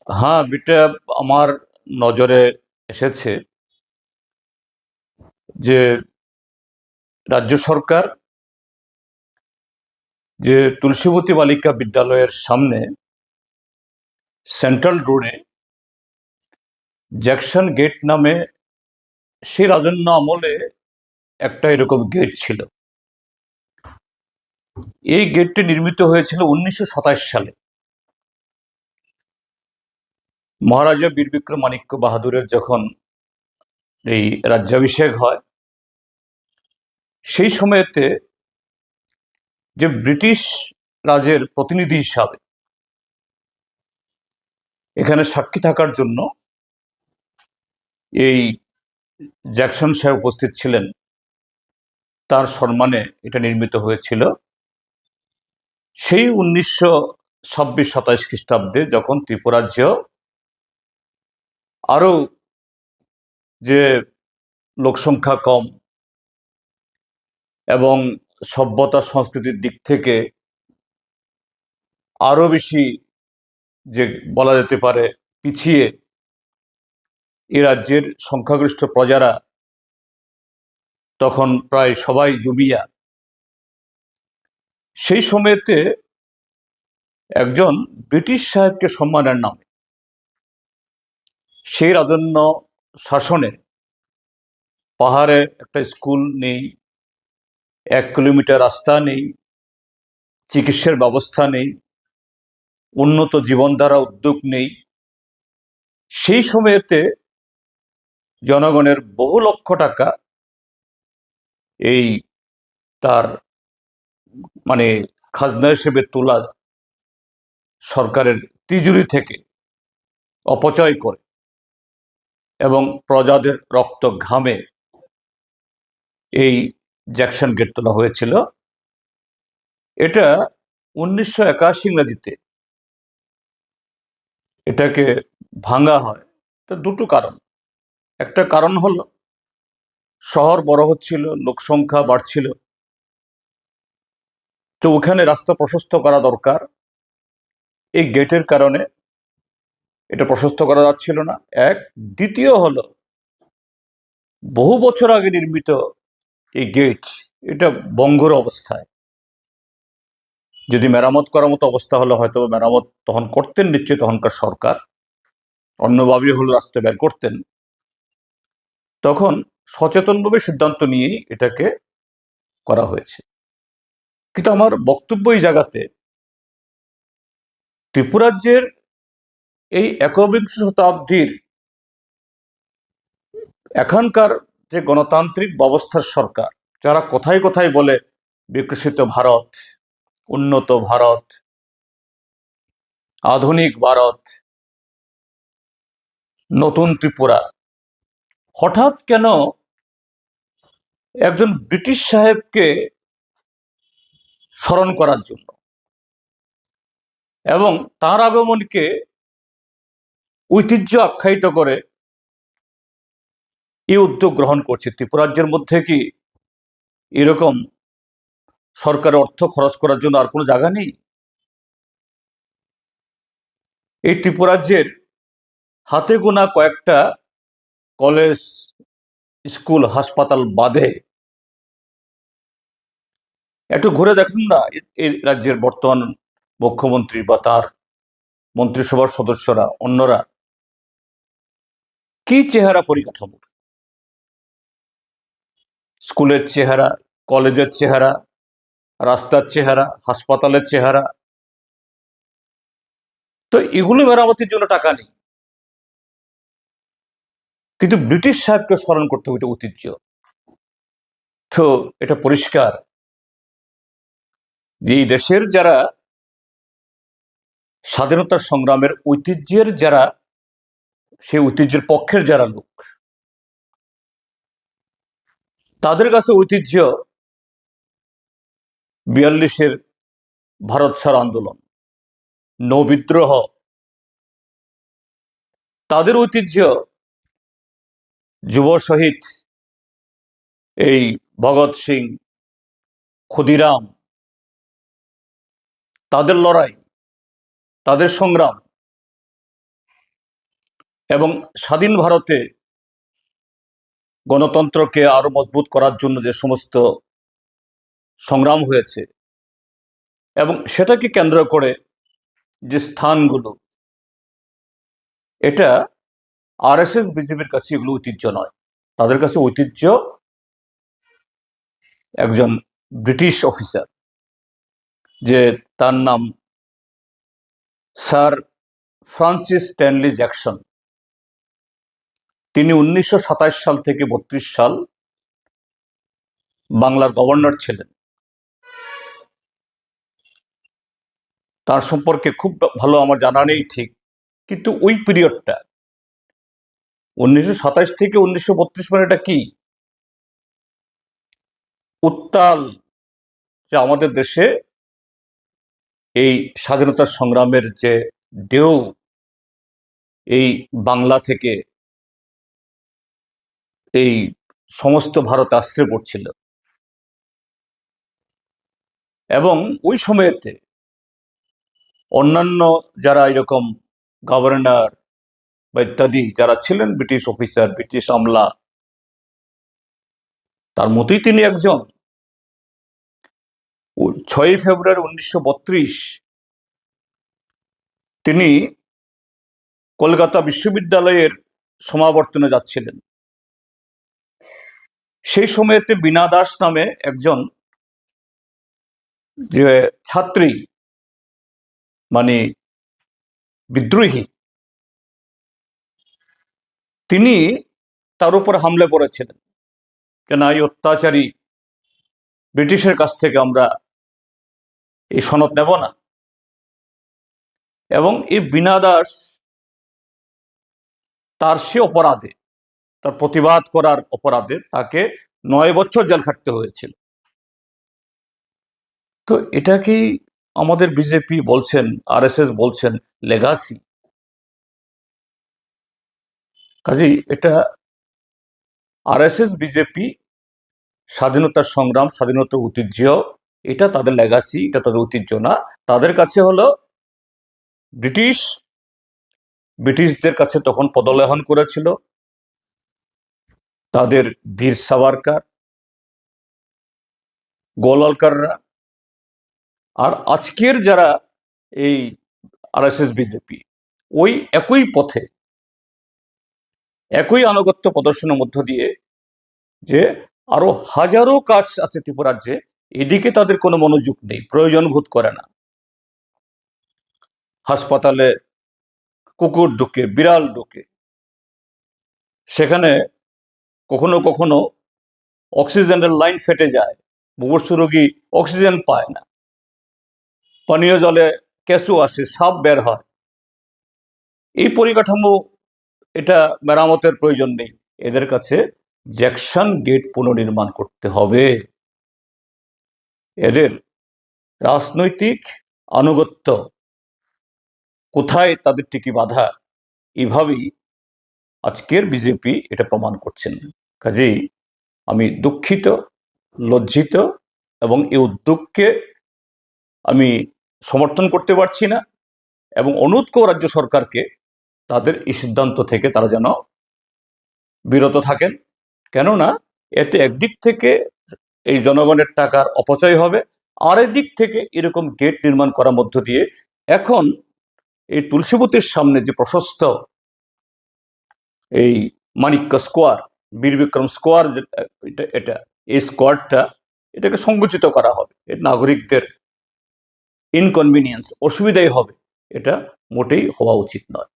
হ্যাঁ, এটা আমার নজরে এসেছে যে রাজ্য সরকার যে তুলসীবতী বালিকা বিদ্যালয়ের সামনে সেন্ট্রাল রোডে জ্যাকসন গেট নামে সেই রাজন্য আমলে একটা এরকম গেট ছিল। এই গেটটি নির্মিত হয়েছিল 1927 সালে মহারাজা বীর বিক্রমাদিত্য বাহাদুরের যখন এই রাজ্যাভিষেক হয় সেই সময়তে যে ব্রিটিশ রাজের প্রতিনিধি হিসাবে এখানে সাক্ষী থাকার জন্য এই জ্যাকসন সাহেব উপস্থিত ছিলেন। তার সম্মানে এটা নির্মিত হয়েছিল। সেই 1926-27 খ্রিস্টাব্দে যখন ত্রিপুরাজ্য আরো যে লোকসংখ্যা কম এবং সভ্যতা সংস্কৃতির দিক থেকে আরো বেশি যে বলা যেতে পারে পিছিয়ে এই রাজ্যের সংখ্যাগরিষ্ঠ প্রজারা তখন প্রায় সবাই জুমিয়া, সেই সময়তে একজন ব্রিটিশ সাহেবকে সম্মানের নামে সেই রাজন্য শাসনে পাহাড়ে একটা স্কুল নেই, 1 কিলোমিটার রাস্তা নেই, চিকিৎসার ব্যবস্থা নেই, উন্নত জীবনধারা উদ্যোগ নেই। সেই সময়েতে জনগণের বহু লক্ষ টাকা এই তার মানে খাজনা হিসেবে তোলা সরকারের তিজুরি থেকে অপচয় করে এবং প্রজাদের রক্ত ঘামে এই জ্যাকসন গেট তোলা হয়েছিল। এটা 1981 ইংরেজিতে এটাকে ভাঙা হয়। তো দুটো কারণ। একটা কারণ হলো শহর বড় হচ্ছিল, লোক সংখ্যা বাড়ছিল, তো ওখানে রাস্তা প্রশস্ত করা দরকার। এই গেটের কারণে এটা প্রশস্ত করা যাচ্ছিল না, এক। দ্বিতীয় হলো বহু বছর আগে নির্মিত এই গেট, এটা বঙ্গুর অবস্থায়। যদি মেরামত করার মতো অবস্থা হলে হয়তো মেরামত তখন করতেন নিশ্চয়ই তখনকার সরকার, অন্যভাবে হলো রাস্তা বের করতেন। তখন সচেতনভাবে সিদ্ধান্ত নিয়েই এটাকে করা হয়েছে। কিন্তু আমার বক্তব্য এই জায়গাতে ত্রিপুরাজ্যের এই একবিংশ শতাব্দীর এখনকার যে গণতান্ত্রিক ব্যবস্থার সরকার, যারা কথায় কথায় বলে বিকশিত ভারত, উন্নত ভারত, আধুনিক ভারত, নতুন ত্রিপুরা, হঠাৎ কেন একজন ব্রিটিশ সাহেবকে স্মরণ করার জন্য এবং তার আগমনকে ঐতিহ্য আখ্যায়িত করে এই উদ্যোগ গ্রহণ করছে? ত্রিপুরাজ্যের মধ্যে কি এরকম সরকারের অর্থ খরচ করার জন্য আর কোনো জায়গা নেই? এই ত্রিপুরাজ্যের হাতে গোনা কয়েকটা কলেজ, স্কুল, হাসপাতাল বাদে একটু ঘুরে দেখুন না এই রাজ্যের বর্তমান মুখ্যমন্ত্রী বা তার মন্ত্রিসভার সদস্যরা, অন্যরা কি চেহারা পরিকাঠামোর। স্কুলের চেহারা, কলেজের চেহারা, রাস্তার চেহারা, হাসপাতালের চেহারা। তো এগুলো মেরামতির জন্য টাকা নেই, কিন্তু ব্রিটিশ সাহেবকে স্মরণ করতে হবে, এটা ঐতিহ্য। তো এটা পরিষ্কার যে এই দেশের যারা স্বাধীনতা সংগ্রামের ঐতিহ্যের যারা, সেই ঐতিহ্যের পক্ষের যারা লোক, তাদের কাছে ঐতিহ্য 42-এর ভারত ছাড় আন্দোলন, নৌ বিদ্রোহ, তাদের ঐতিহ্য যুব শহীদ এই ভগৎ সিং, ক্ষুদিরাম, তাদের লড়াই, তাদের সংগ্রাম। এবং স্বাধীন ভারতে গণতন্ত্রকে আরো মজবুত করার জন্য যে সমস্ত সংগ্রাম হয়েছে এবং সেটাকে কেন্দ্র করে যে স্থানগুলো, এটা আরএসএস বিজেপির কাছে এগুলো ঐতিহ্য নয়। তাদের কাছে ঐতিহ্য একজন ব্রিটিশ অফিসার, যে তার নাম স্যার ফ্রান্সিস স্ট্যানলি জ্যাকসন। তিনি 1927 সাল থেকে 32 সাল বাংলার গভর্নর ছিলেন। তার সম্পর্কে খুব ভালো আমার জানা নেই ঠিক, কিন্তু ওই পিরিয়ডটা 1927 থেকে 1932 মানে এটা কি উত্তাল, যে আমাদের দেশে এই স্বাধীনতার সংগ্রামের যে ঢেউ এই বাংলা থেকে এই সমস্ত ভারতে আশ্রয় পড়ছিল। এবং ওই সময়েতে অন্যান্য যারা এরকম গভর্নর বা ইত্যাদি যারা ছিলেন ব্রিটিশ অফিসার, ব্রিটিশ আমলা, তার মতোই তিনি একজন। 6 ফেব্রুয়ারি 1932 তিনি কলকাতা বিশ্ববিদ্যালয়ের সমাবর্তনে যাচ্ছিলেন। সেই সময়তে বীণা দাস নামে একজন যে ছাত্রী, মানে বিদ্রোহী, তিনি তার উপর হামলে পড়েছিলেন যে না, এই অত্যাচারী ব্রিটিশের কাছ থেকে আমরা এই সনদ নেব না। এবং এই বীণা দাস তার সে অপরাধে, তার প্রতিবাদ করার অপরাধে তাকে 9 বছর জেল খাটতে হয়েছিল। তো এটাকেই আমাদের বিজেপি বলছেন, আরএসএস বলছেন লেগাসি। কাজেই এটা আরএসএস বিজেপি স্বাধীনতার সংগ্রাম, স্বাধীনতার ঐতিহ্য, এটা তাদের লেগাসি, এটা তাদের ঐতিহ্য না। তাদের কাছে হলো ব্রিটিশদের কাছে তখন পদলেহন করেছিল তাদের বীর সাভারকার, গোলওয়ালকাররা। আর আজকের যারা এই আরএসএস বিজেপি, ওই একই পথে, একই আনুগত্য প্রদর্শনের মধ্য দিয়ে, যে আরো হাজারো কাজ আছে ত্রিপুরাজ্যে, এদিকে তাদের কোনো মনোযোগ নেই, প্রয়োজন বোধ করে না। হাসপাতালে কুকুর ঢুকে, বিড়াল ঢুকে, সেখানে কখনো কখনো অক্সিজেনের লাইন ফেটে যায়, মুমূর্ষু রোগী অক্সিজেন পায় না, পানীয় জলে কেঁচো আসে, সাপ বের হয়। এই পরিকাঠামো, এটা মেরামতের প্রয়োজন নেই। এদের কাছে জ্যাকসন গেট পুনর্নির্মাণ করতে হবে। এদের রাজনৈতিক আনুগত্য কোথায় তাদের টিকি বাঁধা, এভাবেই আজকের বিজেপি এটা প্রমাণ করছেন। কাজেই আমি দুঃখিত, লজ্জিত, এবং এই উদ্যোগকে আমি সমর্থন করতে পারছি না, এবং অনুরোধ করব রাজ্য সরকারকে তাদের এই সিদ্ধান্ত থেকে তারা যেন বিরত থাকেন। কেননা এতে একদিক থেকে এই জনগণের টাকার অপচয় হবে, আর একদিক থেকে এরকম গেট নির্মাণ করার মধ্য দিয়ে এখন এই তুলসীবতীর সামনে যে প্রশস্ত এই মানিক্য স্কোয়ার, বীর বিক্রম স্কোয়ার, এটা এই স্কোয়ারটা, এটাকে সংকুচিত করা হবে। এর নাগরিকদের ইনকনভিনিয়েন্স, অসুবিধাই হবে। এটা মোটেই হওয়া উচিত নয়।